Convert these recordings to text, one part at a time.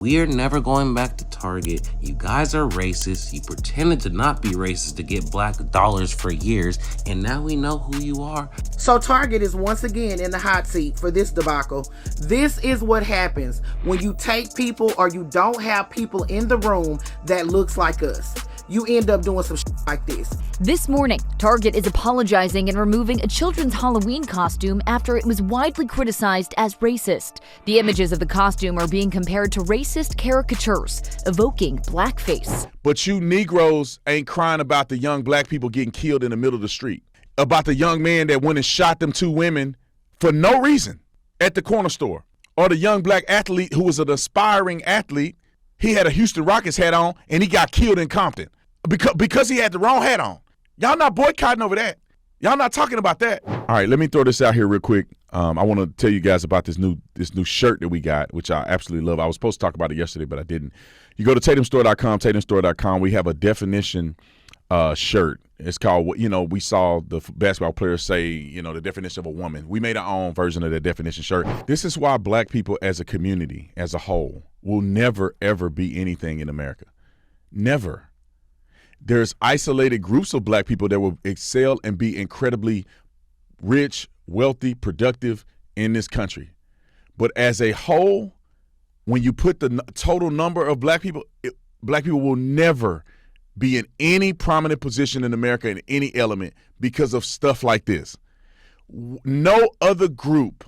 We are never going back to Target. You guys are racist. You pretended to not be racist to get black dollars for years, and now we know who you are. So Target is once again in the hot seat for this debacle. This is what happens when you take people or you don't have people in the room that looks like us. You end up doing some shit like this. This morning, Target is apologizing and removing a children's Halloween costume after it was widely criticized as racist. The images of the costume are being compared to racist caricatures, evoking blackface. But you Negroes ain't crying about the young black people getting killed in the middle of the street, about the young man that went and shot them two women for no reason at the corner store, or the young black athlete who was an aspiring athlete. He had a Houston Rockets hat on, and he got killed in Compton because he had the wrong hat on. Y'all not boycotting over that. Y'all not talking about that. All right, let me throw this out here real quick. I want to tell you guys about this new shirt that we got, which I absolutely love. I was supposed to talk about it yesterday, but I didn't. You go to tatumstore.com, tatumstore.com. We have a definition shirt. It's called, we saw the basketball players say, the definition of a woman. We made our own version of that definition shirt. This is why black people as a community, as a whole, will never, ever be anything in America. Never. There's isolated groups of black people that will excel and be incredibly rich, wealthy, productive in this country. But as a whole, when you put the total number of black people will never be in any prominent position in America in any element because of stuff like this. No other group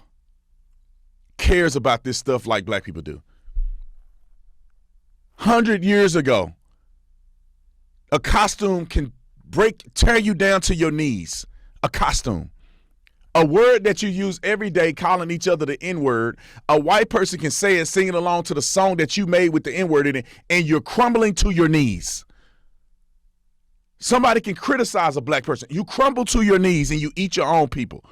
cares about this stuff like black people do. 100 years ago, a costume can tear you down to your knees. A costume. A word that you use every day calling each other the N-word, a white person can say it singing along to the song that you made with the N-word in it, and you're crumbling to your knees. Somebody can criticize a black person. You crumble to your knees and you eat your own people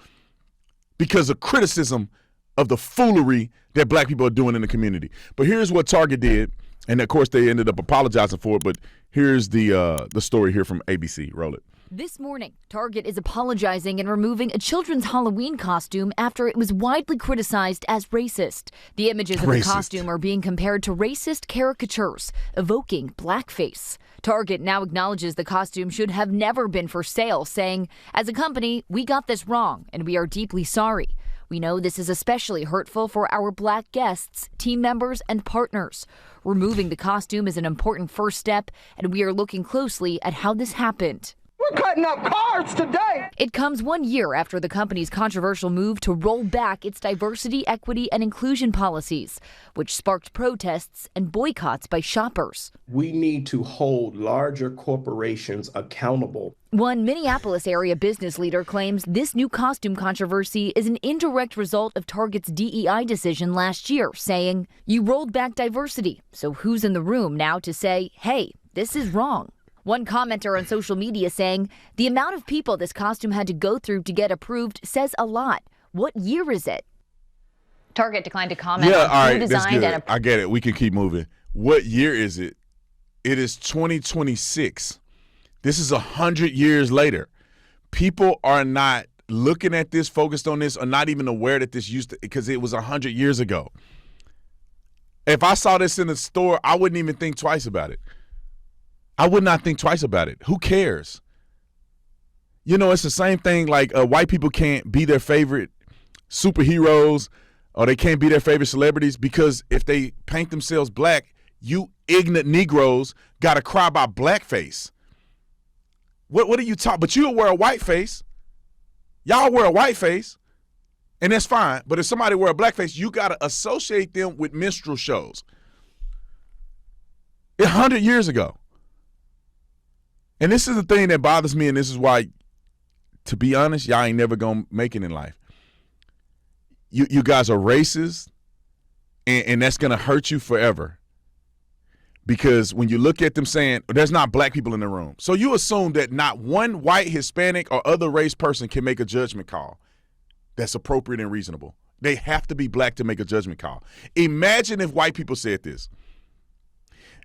because of criticism of the foolery that black people are doing in the community. But here's what Target did, and of course they ended up apologizing for it, but here's the story here from ABC. Roll it. This morning, Target is apologizing and removing a children's Halloween costume after it was widely criticized as racist. The images of the costume are being compared to racist caricatures, evoking blackface. Target now acknowledges the costume should have never been for sale, saying, "As a company, we got this wrong, and we are deeply sorry. We know this is especially hurtful for our black guests, team members, and partners. Removing the costume is an important first step, and we are looking closely at how this happened." We're cutting up cards today. It comes 1 year after the company's controversial move to roll back its diversity, equity, and inclusion policies, which sparked protests and boycotts by shoppers. We need to hold larger corporations accountable. One Minneapolis area business leader claims this new costume controversy is an indirect result of Target's DEI decision last year, saying, "You rolled back diversity, so who's in the room now to say, hey, this is wrong?" One commenter on social media saying, "The amount of people this costume had to go through to get approved says a lot. What year is it?" Target declined to comment on all who right, designed that's and good. I get it. We can keep moving. What year is it? It is 2026. This is 100 years later. People are not looking at this, focused on this, or not even aware that this used to, because it was 100 years ago. If I saw this in the store, I wouldn't even think twice about it. I would not think twice about it. Who cares? It's the same thing like white people can't be their favorite superheroes or they can't be their favorite celebrities because if they paint themselves black, you ignorant Negroes got to cry about blackface. What are you talking? But you'll wear a white face. Y'all wear a white face, and that's fine. But if somebody wear a blackface, you got to associate them with minstrel shows. 100 years ago. And this is the thing that bothers me, and this is why, to be honest, y'all ain't never going to make it in life. You guys are racist, and that's going to hurt you forever. Because when you look at them saying, there's not black people in the room. So you assume that not one white, Hispanic, or other race person can make a judgment call that's appropriate and reasonable. They have to be black to make a judgment call. Imagine if white people said this.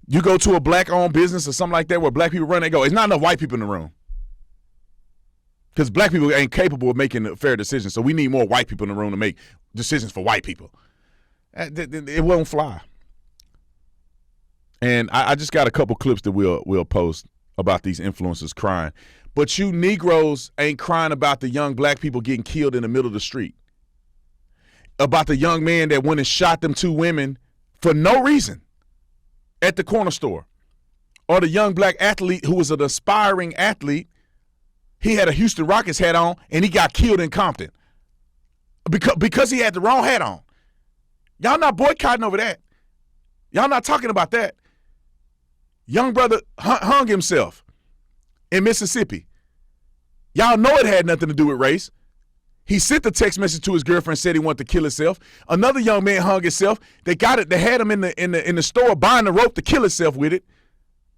You go to a black-owned business or something like that where black people run, they go, it's not enough white people in the room. Because black people ain't capable of making a fair decision, so we need more white people in the room to make decisions for white people. It won't fly. And I just got a couple clips that we'll post about these influencers crying. But you Negroes ain't crying about the young black people getting killed in the middle of the street. About the young man that went and shot them 2 women for no reason at the corner store. Or the young black athlete who was an aspiring athlete. He had a Houston Rockets hat on and he got killed in Compton. Because he had the wrong hat on. Y'all not boycotting over that. Y'all not talking about that. Young brother hung himself in Mississippi. Y'all know it had nothing to do with race. He sent the text message to his girlfriend, said he wanted to kill himself. Another young man hung himself. They got it. They had him in the store buying the rope to kill himself with it.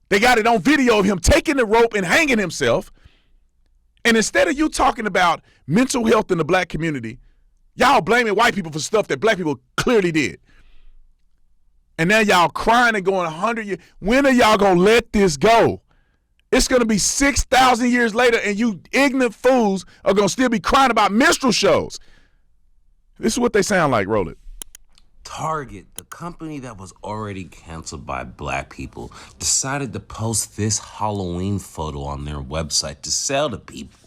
They got it on video of him taking the rope and hanging himself. And instead of you talking about mental health in the black community, y'all blaming white people for stuff that black people clearly did. And now y'all crying and going 100 years. When are y'all going to let this go? It's going to be 6,000 years later and you ignorant fools are going to still be crying about minstrel shows. This is what they sound like. Roll it. Target, the company that was already canceled by black people, decided to post this Halloween photo on their website to sell to people.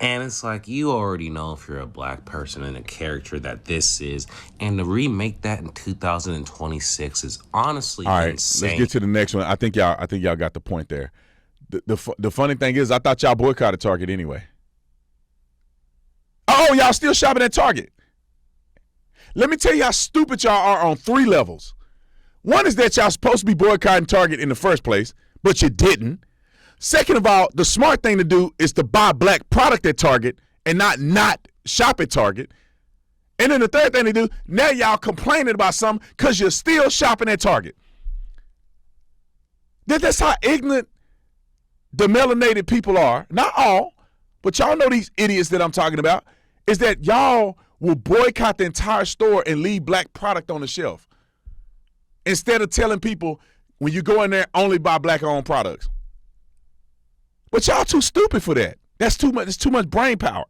And it's like, you already know if you're a black person and a character that this is. And to remake that in 2026 is honestly all right, insane. Let's get to the next one. I think y'all got the point there. The funny thing is, I thought y'all boycotted Target anyway. Oh, y'all still shopping at Target. Let me tell you how stupid y'all are on 3 levels. One is that y'all supposed to be boycotting Target in the first place, but you didn't. Second of all, the smart thing to do is to buy black product at Target and not shop at Target. And then the third thing to do, now y'all complaining about something because you're still shopping at Target. That's how ignorant the melanated people are. Not all, but y'all know these idiots that I'm talking about, is that y'all will boycott the entire store and leave black product on the shelf. Instead of telling people, when you go in there, only buy black-owned products. But y'all too stupid for that. That's too much. It's too much brain power.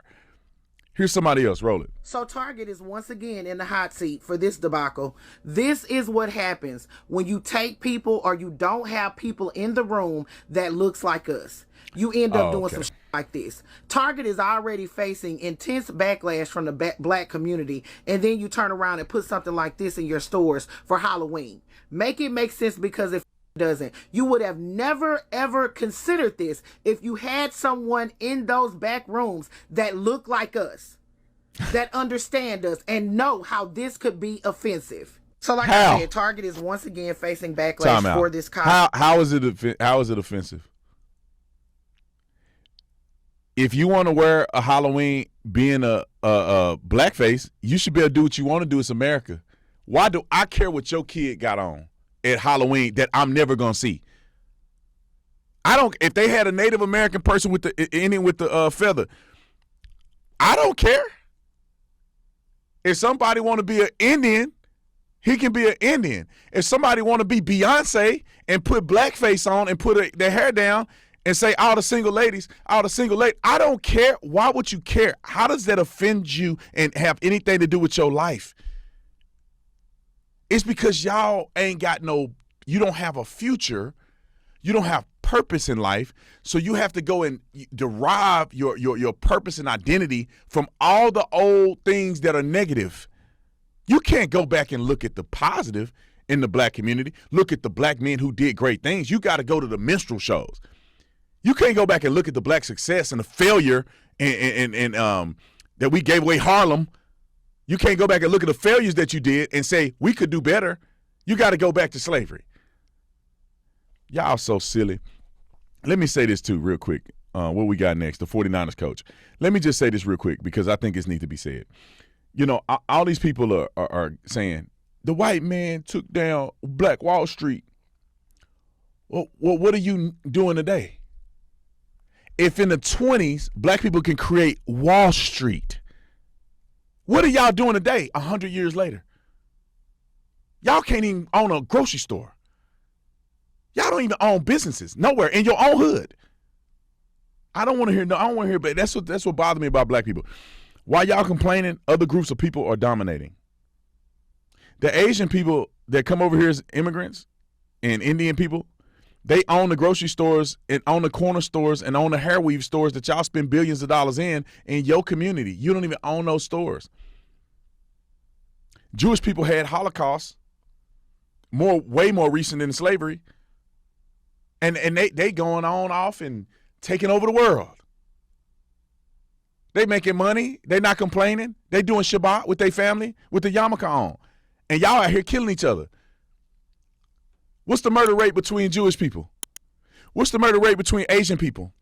Here's somebody else. Roll it. So Target is once again in the hot seat for this debacle. This is what happens when you take people or you don't have people in the room that looks like us. You end up doing some shit like this. Target is already facing intense backlash from the black community, and then you turn around and put something like this in your stores for Halloween. Make it make sense, because if it doesn't, you would have never ever considered this if you had someone in those back rooms that look like us, that understand us and know how this could be offensive. So like I said, Target is once again facing backlash for this costume. How is it offensive? If you want to wear a Halloween being a blackface, you should be able to do what you want to do. It's America. Why do I care what your kid got on at Halloween that I'm never gonna see? I don't. If they had a Native American person with the Indian with the feather, I don't care. If somebody want to be an Indian, he can be an Indian. If somebody want to be Beyonce and put blackface on and put their hair down and say all the single ladies, I don't care. Why would you care? How does that offend you and have anything to do with your life? It's because y'all ain't got you don't have a future. You don't have purpose in life. So you have to go and derive your purpose and identity from all the old things that are negative. You can't go back and look at the positive in the black community. Look at the black men who did great things. You got to go to the minstrel shows. You can't go back and look at the black success and the failure and that we gave away Harlem. You can't go back and look at the failures that you did and say we could do better. You got to go back to slavery. Y'all so silly. Let me say this too real quick. What we got next, the 49ers coach. Let me just say this real quick because I think it needs to be said. You know, all these people are saying the white man took down Black Wall Street. Well, what are you doing today? If in the 20s, black people can create Wall Street, what are y'all doing today, 100 years later? Y'all can't even own a grocery store. Y'all don't even own businesses nowhere in your own hood. I don't want to hear, but that's what bothers me about black people. While y'all complaining, other groups of people are dominating. The Asian people that come over here as immigrants and Indian people, they own the grocery stores and own the corner stores and own the hair weave stores that y'all spend billions of dollars in your community. You don't even own those stores. Jewish people had Holocaust, way more recent than slavery, and they going on off and taking over the world. They making money. They not complaining. They doing Shabbat with their family with the yarmulke on, and y'all out here killing each other. What's the murder rate between Jewish people? What's the murder rate between Asian people?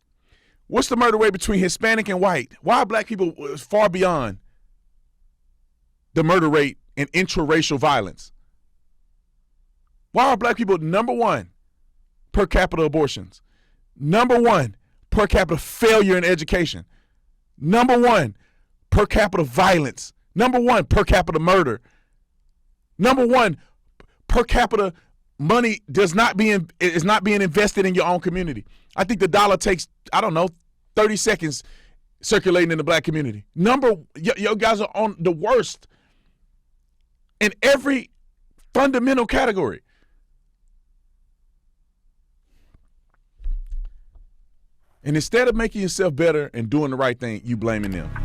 What's the murder rate between Hispanic and white? Why are black people far beyond the murder rate in intraracial violence? Why are black people number one per capita abortions? Number one per capita failure in education? Number one per capita violence? Number one per capita murder? Number one per capita money is not being invested in your own community. I think the dollar takes, 30 seconds circulating in the black community. Your guys are on the worst in every fundamental category. And instead of making yourself better and doing the right thing, you blaming them.